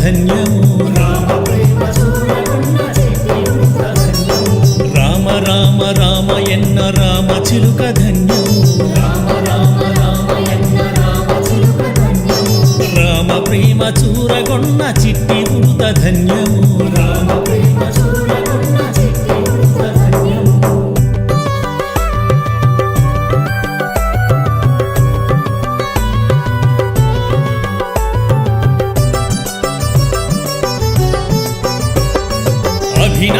ధన్యము రామ రామ రామ ఎన్న రామ చిలుక ధన్యము రామ ప్రేమ చూరగొన్న చిట్టి ఉడుత ధన్యము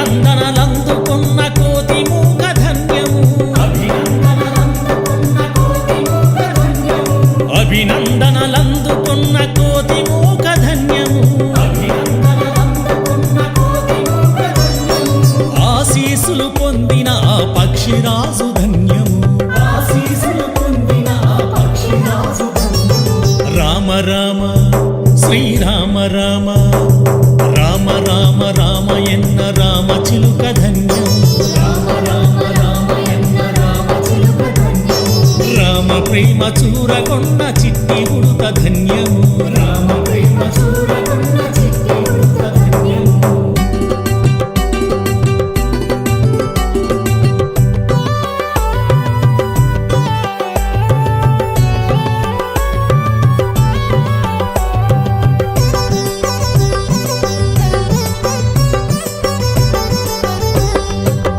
అభినందనలందుకున్న కోతి మూక ధన్యము అభినందనలందుకున్న కోతి మూక ధన్యము ఆశీసులు పొందిన ఆ పక్షిరాజు ధన్యము రామ రామ శ్రీరామ రామ రామ రామ రామ ఎన్న రామ చిలుక ధన్యము రామ ప్రేమ చూరగొన్న చిట్టి ఉడుత ధన్యము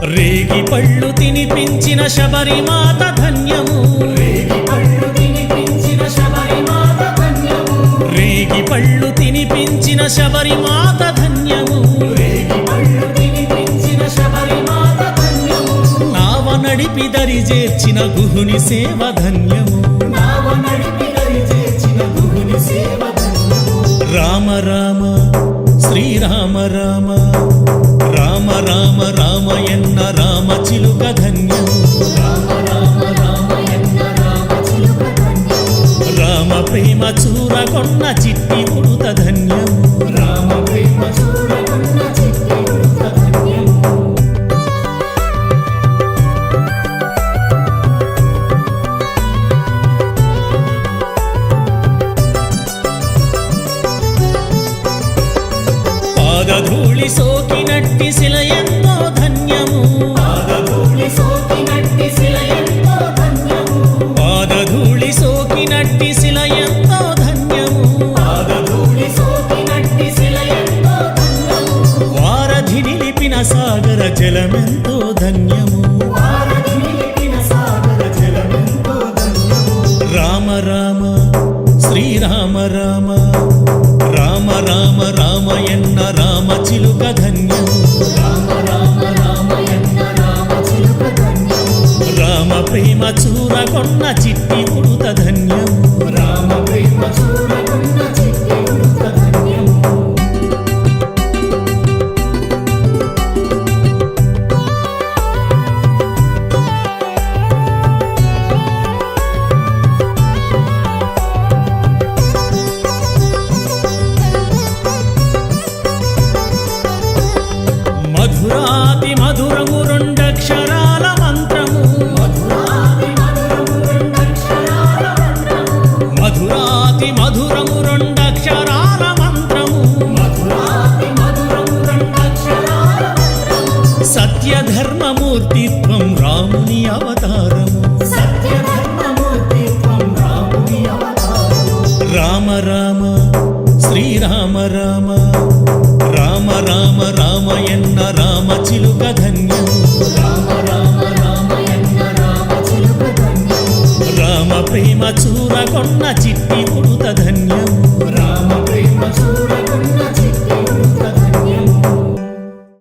రేగి పళ్ళు తినిపించిన శబరిమాత ధన్యము రేగి పళ్ళు తినిపించిన శబరిమాత ధన్యము నావ నడిపి దరి చేర్చిన గుహుని సేవ ధన్యము రామ రామ శ్రీరామ రామ రామ రామ రామ ఎన్న రామ చిలుక ధన్యము రామ ప్రేమ చూరగొన్న చిట్టి ఉడుత ధన్యము పాదధూళి సోకినట్టి శిల ఎంతో ధన్యము పాదధూళి సోకినట్టి శిల ఎంతో ధన్యము వారధి నిలిపిన సాగర జలమెంతో ధన్యము రామ రామ శ్రీరామ రామ రామ రామ రామ ఎన్న రామ చిలుక ధన్యము రామ ప్రేమ చూరగొన్న చిట్టి ఉడుత ధన్యము మధురాతి మధురము రెండక్షరాల మంత్రము మధురాతి మధురము రెండక్షరాల మంత్రము సత్యధర్మమూర్తిత్వం రాముని అవతారము రామ రామ శ్రీరామ రామ రామ రామ రామ ఎన్న రామ చిలుక ధన్యము రామ ప్రేమ చూరగొన్న చిట్టి